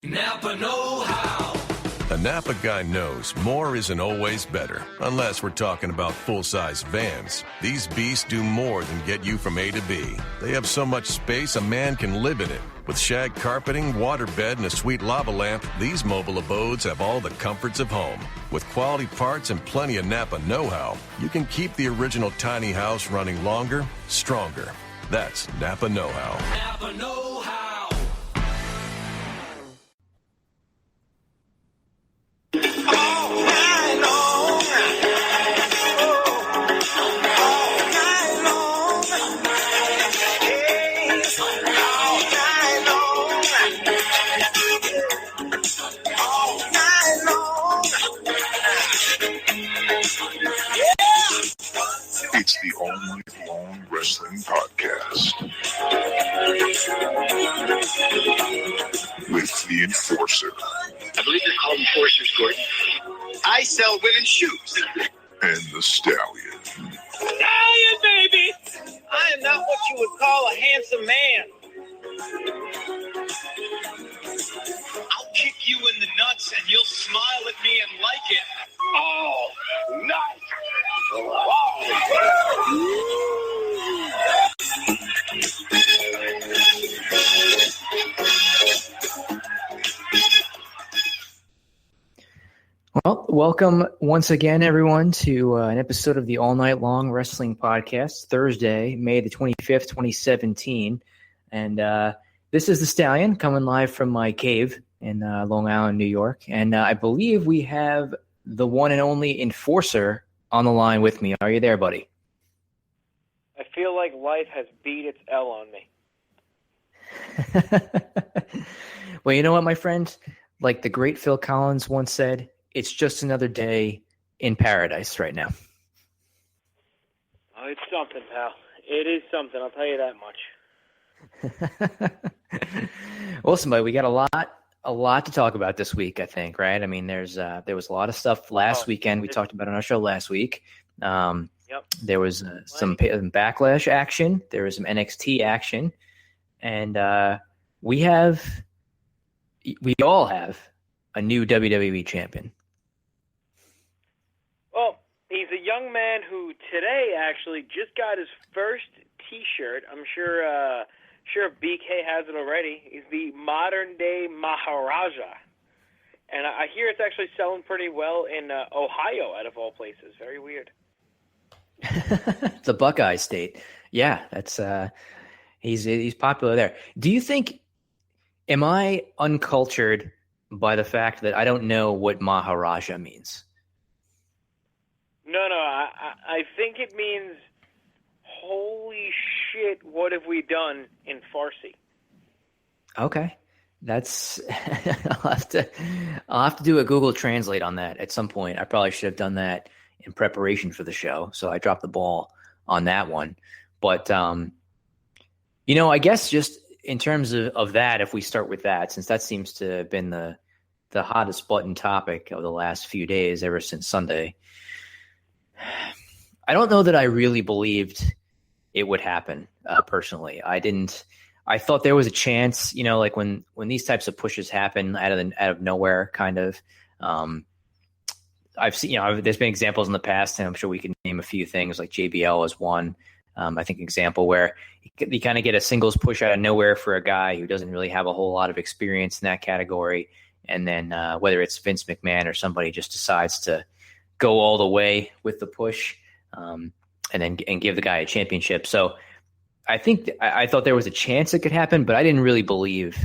Napa know-how. A Napa guy knows more isn't always better, unless we're talking about full-size vans. These beasts do more than get you from A to B. They have so much space a man can live in it. With shag carpeting, waterbed, and a sweet lava lamp, these mobile abodes have all the comforts of home. With quality parts and plenty of Napa know-how, you can keep the original tiny house running longer, stronger. That's Napa know-how. Napa know-how. It's the All Night Long Wrestling Podcast with the Enforcer. I believe you're called Enforcers, Gordon. I sell women's shoes. And the Stallion. Stallion, baby! I am not what you would call a handsome man. I'll kick you in the nuts and you'll smile at me and like it. Oh, nice! Well, welcome once again, everyone, to an episode of the All Night Long Wrestling Podcast, Thursday, May the 25th, 2017. And this is the Stallion coming live from my cave in Long Island, New York. And I believe we have the one and only Enforcer on the line with me. Are you there, buddy? I feel like life has beat its L on me. Well, you know what, my friend? Like the great Phil Collins once said, it's just another day in paradise right now. Oh, it's something, pal. It is something, I'll tell you that much. Well, somebody, we got a lot to talk about this week, I think, right? I mean, there was a lot of stuff last weekend we talked about on our show last week. There was some Backlash action. There was some NXT action. And we all have a new WWE champion. Well, he's a young man who today actually just got his first T-shirt. I'm sure BK has it already. He's the modern-day Maharaja. And I hear it's actually selling pretty well in Ohio, out of all places. Very weird. The Buckeye State. Yeah, that's he's popular there. Do you think, am I uncultured by the fact that I don't know what Maharaja means? No, I think it means, holy shit, what have we done in Farsi? Okay. That's I'll have to do a Google Translate on that at some point. I probably should have done that in preparation for the show, so I dropped the ball on that one. But I guess just in terms of that, if we start with that, since that seems to have been the hottest button topic of the last few days ever since Sunday, I don't know that I really believed it would happen. Personally, I didn't. I thought there was a chance, like when these types of pushes happen out of nowhere, kind of. I've seen, there's been examples in the past, and I'm sure we can name a few things. Like JBL is one, I think, example where you kind of get a singles push out of nowhere for a guy who doesn't really have a whole lot of experience in that category, and then whether it's Vince McMahon or somebody just decides to go all the way with the push, and give the guy a championship. So I think I thought there was a chance it could happen, but I didn't really believe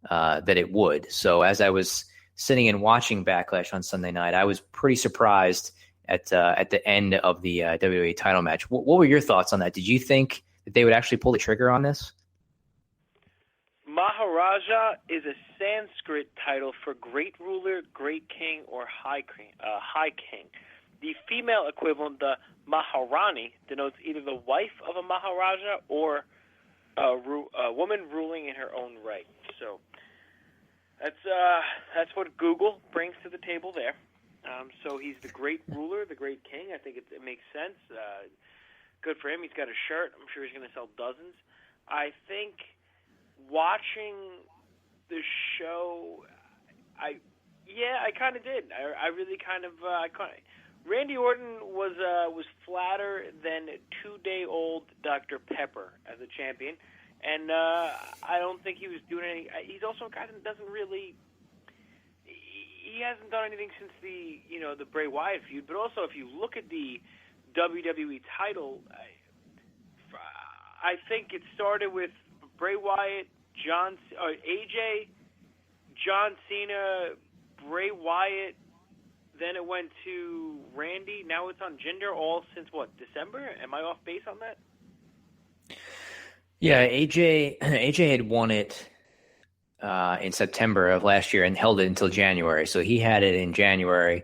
that it would. So as I was sitting and watching Backlash on Sunday night, I was pretty surprised at the end of the WWE title match. What were your thoughts on that? Did you think that they would actually pull the trigger on this? Maharaja is a Sanskrit title for great ruler, great king, or high king. The female equivalent, the Maharani, denotes either the wife of a Maharaja or a woman ruling in her own right. So that's what Google brings to the table there. So he's the great ruler, the great king. I think it makes sense. Good for him. He's got a shirt. I'm sure he's going to sell dozens. I think watching the show, I kind of did. I really kind of. Randy Orton was flatter than 2-day-old Dr. Pepper as a champion, and I don't think he was doing any. He's also a guy that doesn't really. He hasn't done anything since the Bray Wyatt feud. But also, if you look at the WWE title, I think it started with Bray Wyatt, AJ, John Cena, Bray Wyatt. Then it went to Randy. Now it's on Jinder. All since what, December? Am I off base on that? Yeah, AJ had won it in September of last year and held it until January. So he had it in January,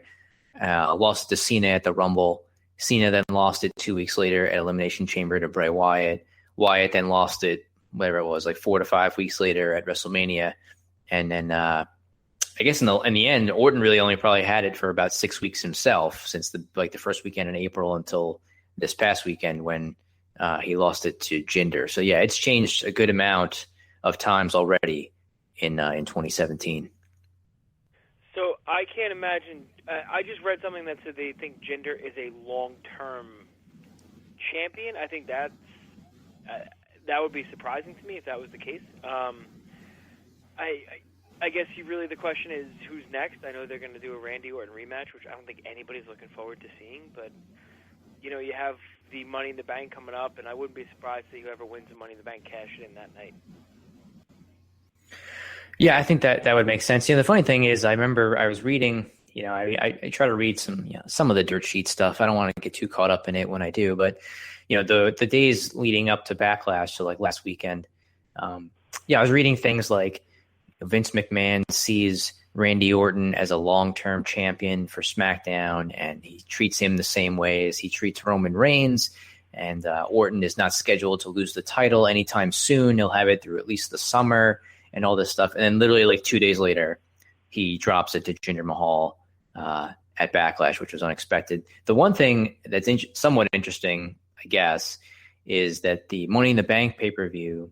lost to Cena at the Rumble. Cena then lost it 2 weeks later at Elimination Chamber to Bray Wyatt. Wyatt then lost it, whatever it was, like 4 to 5 weeks later at WrestleMania. And then I guess in the end, Orton really only probably had it for about 6 weeks himself, since the first weekend in April until this past weekend when he lost it to Jinder. So yeah, it's changed a good amount of times already in 2017. So I can't imagine. I just read something that said they think Jinder is a long-term champion. I think that would be surprising to me if that was the case. I guess the question is who's next. I know they're going to do a Randy Orton rematch, which I don't think anybody's looking forward to seeing. But you have the Money in the Bank coming up, and I wouldn't be surprised if whoever wins the Money in the Bank cash it in that night. Yeah, I think that would make sense. The funny thing is, I remember I was reading. I try to read some of the dirt sheet stuff. I don't want to get too caught up in it when I do, but the days leading up to Backlash, so like last weekend, I was reading things like Vince McMahon sees Randy Orton as a long-term champion for SmackDown, and he treats him the same way as he treats Roman Reigns. And Orton is not scheduled to lose the title anytime soon. He'll have it through at least the summer and all this stuff. And then literally like 2 days later, he drops it to Jinder Mahal at Backlash, which was unexpected. The one thing that's somewhat interesting, I guess, is that the Money in the Bank pay-per-view,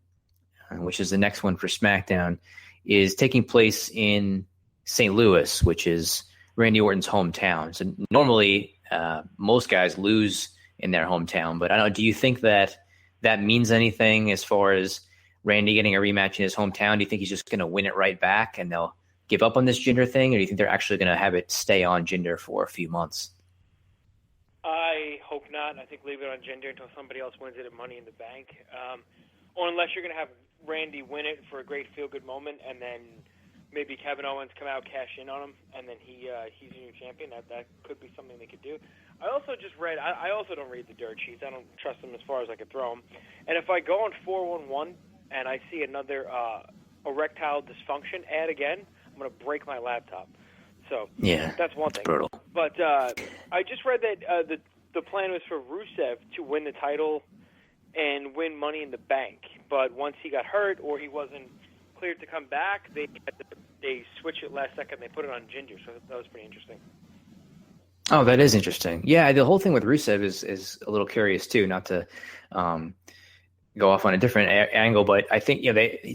which is the next one for SmackDown, is taking place in St. Louis, which is Randy Orton's hometown. So normally most guys lose in their hometown, but I don't know, do you think that means anything as far as Randy getting a rematch in his hometown? Do you think he's just going to win it right back and they'll give up on this Jinder thing, or do you think they're actually going to have it stay on Jinder for a few months? I hope not. I think leave it on Jinder until somebody else wins it at Money in the Bank. Or unless you're going to have Randy win it for a great feel-good moment, and then maybe Kevin Owens come out, cash in on him, and then he's a new champion. That could be something they could do. I also just read. I also don't read the dirt sheets. I don't trust them as far as I could throw them. And if I go on 411 and I see another erectile dysfunction ad again, I'm going to break my laptop. So yeah, that's one thing. Brutal. But I just read that the plan was for Rusev to win the title and win Money in the Bank. But once he got hurt or he wasn't cleared to come back, they switched it last second. They put it on Jinder, so that was pretty interesting. Oh, that is interesting. Yeah, the whole thing with Rusev is a little curious too. Not to go off on a different angle, but I think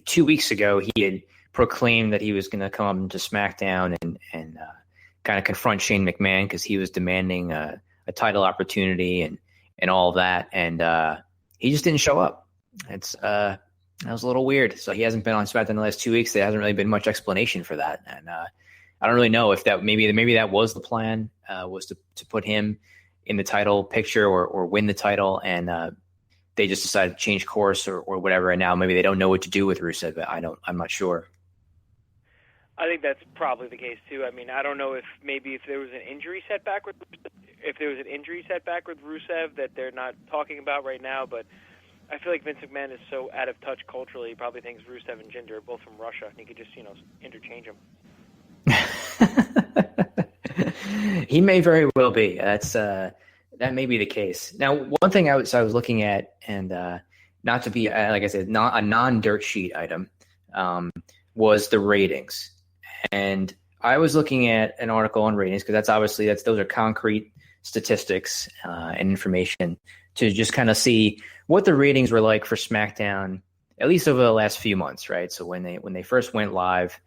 2 weeks ago he had proclaimed that he was going to come up into SmackDown and kind of confront Shane McMahon because he was demanding a title opportunity and all of that, and he just didn't show up. That was a little weird. So he hasn't been on SmackDown the last 2 weeks. There hasn't really been much explanation for that, and I don't really know if that maybe that was the plan, was to put him in the title picture or win the title, and they just decided to change course or whatever, and now maybe they don't know what to do with Rusev. But I'm not sure. I think that's probably the case too. I mean, I don't know if there was an injury setback with Rusev that they're not talking about right now, but I feel like Vince McMahon is so out of touch culturally. He probably thinks Rusev and Jinder are both from Russia, and he could just interchange them. He may very well be. That may be the case. Now, one thing I was looking at, and not to be like I said, not a non-dirt sheet item, was the ratings. And I was looking at an article on ratings because those are concrete statistics and information to just kind of see what the ratings were like for SmackDown, at least over the last few months, right? So when they first went live,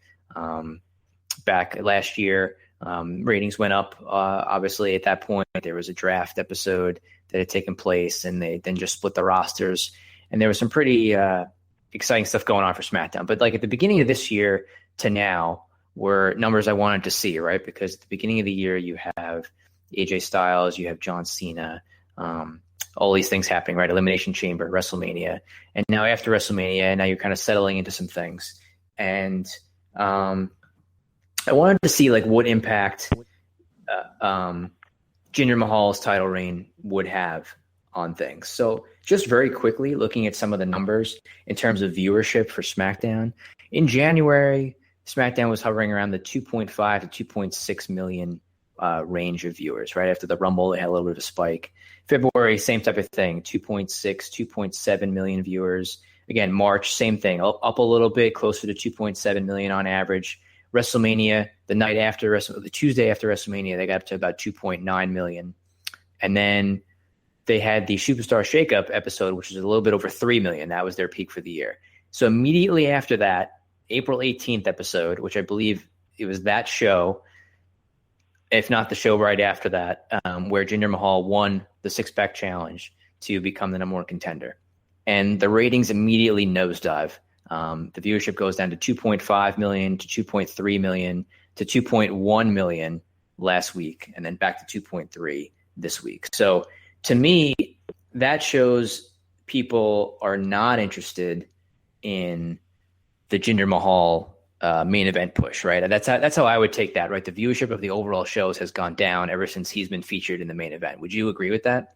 back last year. Ratings went up. Obviously, at that point, there was a draft episode that had taken place, and they then just split the rosters. And there was some pretty exciting stuff going on for SmackDown. But like at the beginning of this year to now were numbers I wanted to see, right? Because at the beginning of the year, you have AJ Styles, you have John Cena, all these things happening, right? Elimination Chamber, WrestleMania. And now after WrestleMania, now you're kind of settling into some things. And I wanted to see like what impact Jinder Mahal's title reign would have on things. So just very quickly looking at some of the numbers in terms of viewership for SmackDown. In January, SmackDown was hovering around the 2.5 to 2.6 million range of viewers, right? After the Rumble, they had a little bit of a spike. February, same type of thing, 2.6, 2.7 million viewers. Again, March, same thing, up a little bit, closer to 2.7 million on average. WrestleMania, the Tuesday after WrestleMania, they got up to about 2.9 million. And then they had the Superstar Shakeup episode, which was a little bit over 3 million. That was their peak for the year. So immediately after that, April 18th episode, which I believe it was that show, if not the show right after that, where Jinder Mahal won the six-pack challenge to become the number one contender. And the ratings immediately nosedive. The viewership goes down to 2.5 million to 2.3 million to 2.1 million last week, and then back to 2.3 this week. So to me, that shows people are not interested in the Jinder Mahal main event push, right? That's how I would take that, right? The viewership of the overall shows has gone down ever since he's been featured in the main event. Would you agree with that?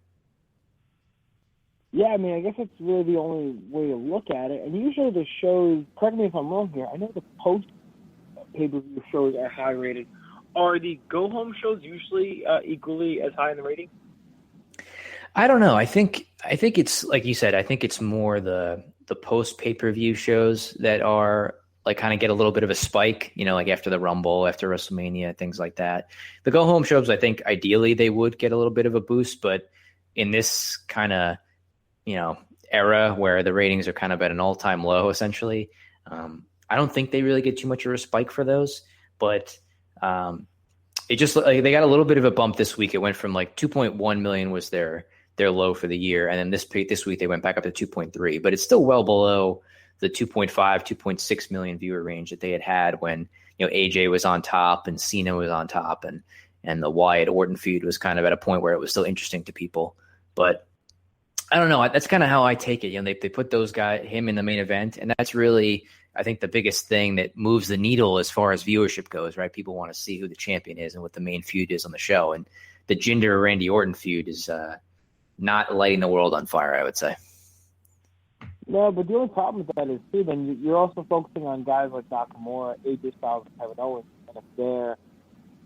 Yeah, I mean, I guess that's really the only way to look at it. And usually the shows, correct me if I'm wrong here, I know the post pay-per-view shows are high rated. Are the go-home shows usually equally as high in the rating? I don't know. I think it's like you said. I think it's more the post pay-per-view shows that are like kind of get a little bit of a spike, like after the Rumble, after WrestleMania, things like that. The go-home shows, I think ideally they would get a little bit of a boost, but in this kind of era where the ratings are kind of at an all-time low, essentially, I don't think they really get too much of a spike for those. But it just like they got a little bit of a bump this week. It went from like 2.1 million was their low for the year, and then this week they went back up to 2.3. But it's still well below the 2.5, 2.6 million viewer range that they had when AJ was on top and Cena was on top, and the Wyatt Orton feud was kind of at a point where it was still interesting to people. But I don't know. That's kind of how I take it. They put him in the main event, and that's really, I think, the biggest thing that moves the needle as far as viewership goes, right? People want to see who the champion is and what the main feud is on the show. And the Jinder Randy Orton feud is not lighting the world on fire, I would say. No, but the only problem with that is, too, then you're also focusing on guys like Nakamura, AJ Styles, and Kevin Owens. And if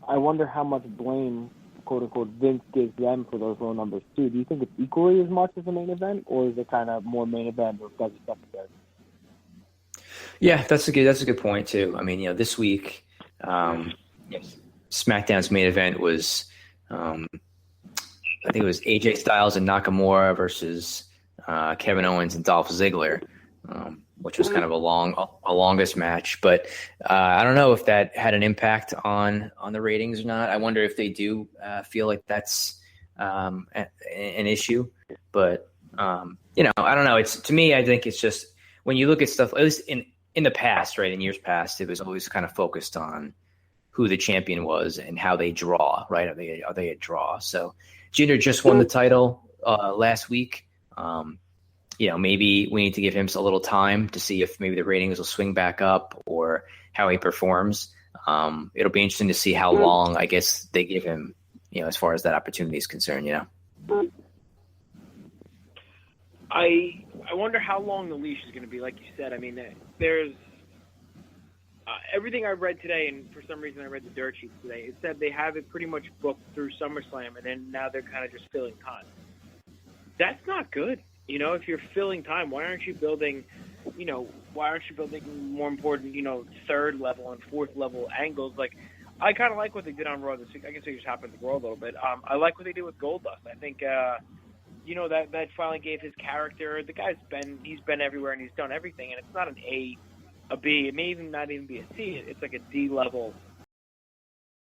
I wonder how much blame, quote-unquote, Vince gives them for those low numbers, too. Do you think it's equally as much as the main event, or is it kind of more main event or does it secondary? Yeah, that's a good point, too. I mean, this week, SmackDown's main event was, I think it was AJ Styles and Nakamura versus Kevin Owens and Dolph Ziggler, which was kind of a longest match. But I don't know if that had an impact on the ratings or not. I wonder if they do feel like that's an issue. But I don't know. It's, to me, I think it's just when you look at stuff, at least in the past, right, in years past, it was always kind of focused on who the champion was and how they draw, right? Are they a draw? So Jinder just won the title last week. Maybe we need to give him a little time to see if maybe the ratings will swing back up or how he performs. It'll be interesting to see how long, I guess, they give him, as far as that opportunity is concerned, I wonder how long the leash is going to be. Like you said, I mean, there's everything I read today, and for some reason I read the dirt sheets today. It said they have it pretty much booked through SummerSlam, and then now they're kind of just filling time. That's not good. If you're filling time, why aren't you building more important, third level and fourth level angles? Like, I kind of like what they did on Raw this week. I guess they just happened to grow a little bit. I like what they did with Goldust. I think, that finally gave his character. The guy's he's been everywhere and he's done everything, and it's not an A, a B. It may even not even be a C. It's like a D level